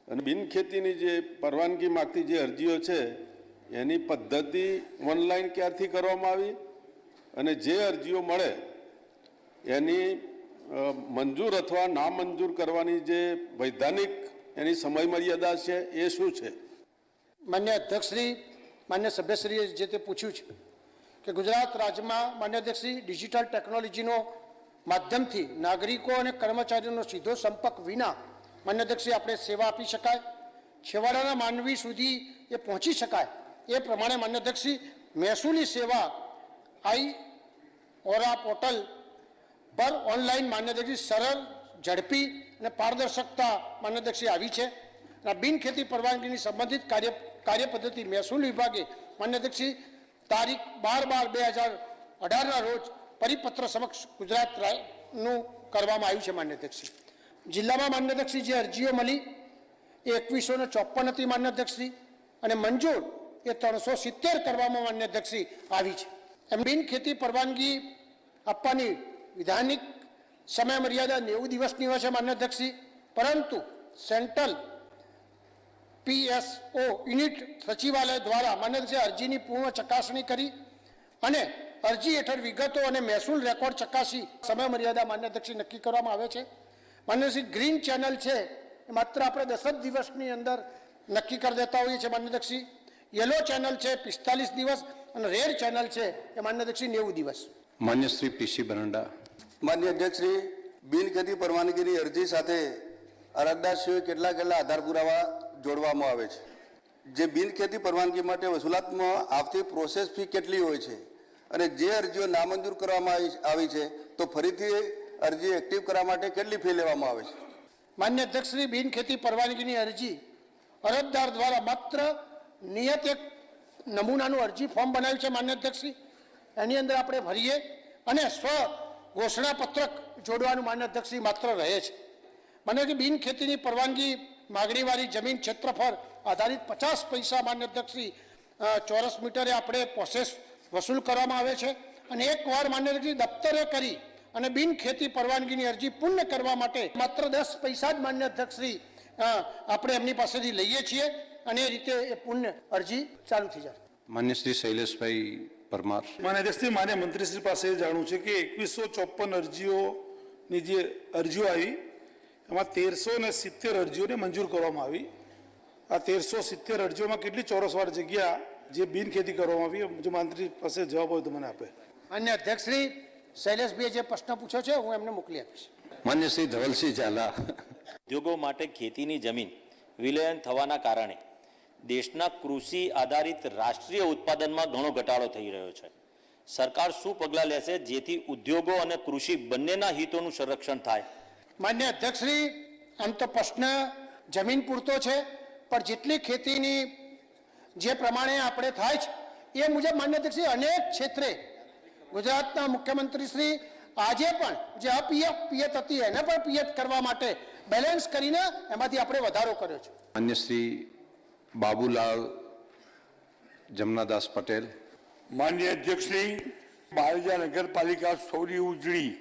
અને બિનખેતીની જે પરવાનગી માગતી જે અરજીઓ છે એની પદ્ધતિ ઓનલાઈન ક્યારથી કરવામાં આવી અને જે અરજીઓ મળે એની મંજૂર અથવા ના મંજૂર કરવાની જે વૈધાનિક એની સમય મર્યાદા છે એ શું છે? માન્ય અધ્યક્ષશ્રી, માન્ય સભ્યશ્રીએ જે તે પૂછ્યું છે કે ગુજરાત રાજ્યમાં માન્ય અધ્યક્ષશ્રી ડિજિટલ ટેકનોલોજીનો માધ્યમથી નાગરિકો અને કર્મચારીઓનો સીધો સંપર્ક વિના માન્ય અધ્યક્ષશ્રી આપણે સેવા આપી શકાય, છેવાડાના માનવી સુધી એ પહોંચી શકાય એ પ્રમાણે માન્ય અધ્યક્ષશ્રી મહેસૂલી સેવા ઓરા પોર્ટલ પર ઓનલાઈન માન્ય અધ્યક્ષશ્રી સરળ, ઝડપી અને પારદર્શકતા માન્ય અધ્યક્ષશ્રી આવી છે. બિનખેતી પરવાનગીની સંબંધિત કાર્ય પદ્ધતિ મહેસૂલ વિભાગે માન્ય અધ્યક્ષશ્રી તારીખ 12/2/2018ના રોજ પરિપત્ર સમક્ષ ગુજરાતનું કરવામાં આવ્યું છે. માન્ય અધ્યક્ષશ્રી જિલ્લામાં માન્ય અધ્યક્ષશ્રી જે અરજીઓ મળી એ 2154 હતી માન્ય અધ્યક્ષશ્રી અને મંજૂર એ 370 કરવામાં માન્ય અધ્યક્ષશ્રી આવી છે. એમ બિનખેતી પરવાનગી આપવાની વિધાનિક સમય મર્યાદા 90 દિવસની હોય છે માન્ય અધ્યક્ષશ્રી, પરંતુ સેન્ટ્રલ PSO યુનિટ સચિવાલય દ્વારા માન્ય અધ્યક્ષશ્રી અરજીની પૂર્ણ ચકાસણી કરી અને અરજી હેઠળ વિગતો અને મહેસૂલ રેકોર્ડ ચકાસી સમય મર્યાદા માન્ય અધ્યક્ષશ્રી નક્કી કરવામાં આવે છે. માન્ય અધ્યક્ષશ્રી ગ્રીન ચેનલ છે એ માત્ર આપણે 10 જ દિવસની અંદર નક્કી કરી દેતા હોઈએ છીએ માન્ય અધ્યક્ષશ્રી. યલો ચેનલ છે 45 દિવસ અને રેડ ચેનલ છે એ માન્ય અધ્યક્ષશ્રી 90 દિવસ. માન્ય શ્રી PC બરંડા. માન્ય અધ્યક્ષશ્રી, બિનખેતી પરવાનગીની અરજી સાથે અરજદારશ્રીએ કેટલા આધાર પુરાવા જોડવામાં આવે છે? જે બિનખેતી પરવાનગી માટે વસૂલાતમાં આવતી પ્રોસેસ ફી કેટલી હોય છે અને જે અરજીઓ નામંજૂર કરવામાં આવી છે તો ફરીથી અરજી એક્ટિવ કરવા માટે કેટલી ફી લેવામાં આવે છે? માન્ય અધ્યક્ષશ્રી, બિનખેતી પરવાનગીની અરજી અરજદાર દ્વારા માત્ર નિયત એક નમૂનાનું અરજી ફોર્મ બનાવ્યું છે માન્ય અધ્યક્ષશ્રી, એની અંદર આપણે ભરીએ અને સ્વ ઘોષણાપત્રક જોડવાનું માન્ય અધ્યક્ષશ્રી માત્ર રહે છે. મને કે બિનખેતીની પરવાનગી માગણીવાળી જમીન ક્ષેત્રફળ આધારિત 50 પૈસા માન્ય અધ્યક્ષશ્રી ચોરસ મીટરે આપણે પ્રોસેસ વસૂલ કરવામાં આવે છે અને એકવાર માન્ય અધ્યક્ષશ્રી દફતરે કરી અને બિનખેતી પરવાનગીની અરજી પૂર્ણ કરવા માટે માત્ર 10 પૈસા જ માન્ય અધ્યક્ષશ્રી આપણે એમની પાસેથી લઈએ છીએ અને એ રીતે એ પૂર્ણ અરજી ચાલુ થઈ જાય. માન્ય શ્રી શૈલેષભાઈ પરમાર. માન્ય અધ્યક્ષશ્રી, માન્ય મંત્રીશ્રી પાસે જાણવું છે કે 2154 અરજીઓની જે અરજીઓ આવી એમાં 1370 અરજીઓને મંજૂર કરવામાં આવી. આ 1370 અરજીઓમાં કેટલી ચોરસવાર જગ્યા જે બિનખેતી કરવામાં આવી? જો મંત્રી પાસે જવાબ હોય તો મને આપે. માન્ય અધ્યક્ષશ્રી, શૈલેષભાઈએ જે પ્રશ્ન પૂછ્યો છે હું એમને મોકલી આપીશ. માન્ય શ્રી ધવલસિંહ ઝાલા. ઉદ્યોગો માટે ખેતીની જમીન વિલયન થવાના કારણે દેશના કૃષિ આધારિત રાષ્ટ્રીય ઉત્પાદનમાં ઘણો ઘટાડો થઈ રહ્યો છે. સરકાર શું પગલાં લેશે જેથી ઉદ્યોગો અને કૃષિ બંનેના હિતોનું સંરક્ષણ થાય? માન્ય અધ્યક્ષશ્રી, આમ તો પ્રશ્ન જમીન પૂરતો છે પણ જેટલી ખેતીની જે પ્રમાણે આપણે થાય છે એ મુજબ માન્ય અધ્યક્ષશ્રી અનેક ક્ષેત્રે ગુજરાતના મુખ્યમંત્રીશ્રી આજે પણ જે અપિયત હતી એને પણ પિયત કરવા માટે બેલેન્સ કરીને એમાંથી આપણે વધારો કર્યો છે. માન્ય શ્રી બાબુલાલ જમનાદાસ પટેલ. માન્ય અધ્યક્ષશ્રી, બારજા નગરપાલિકા સૌરી ઉજળી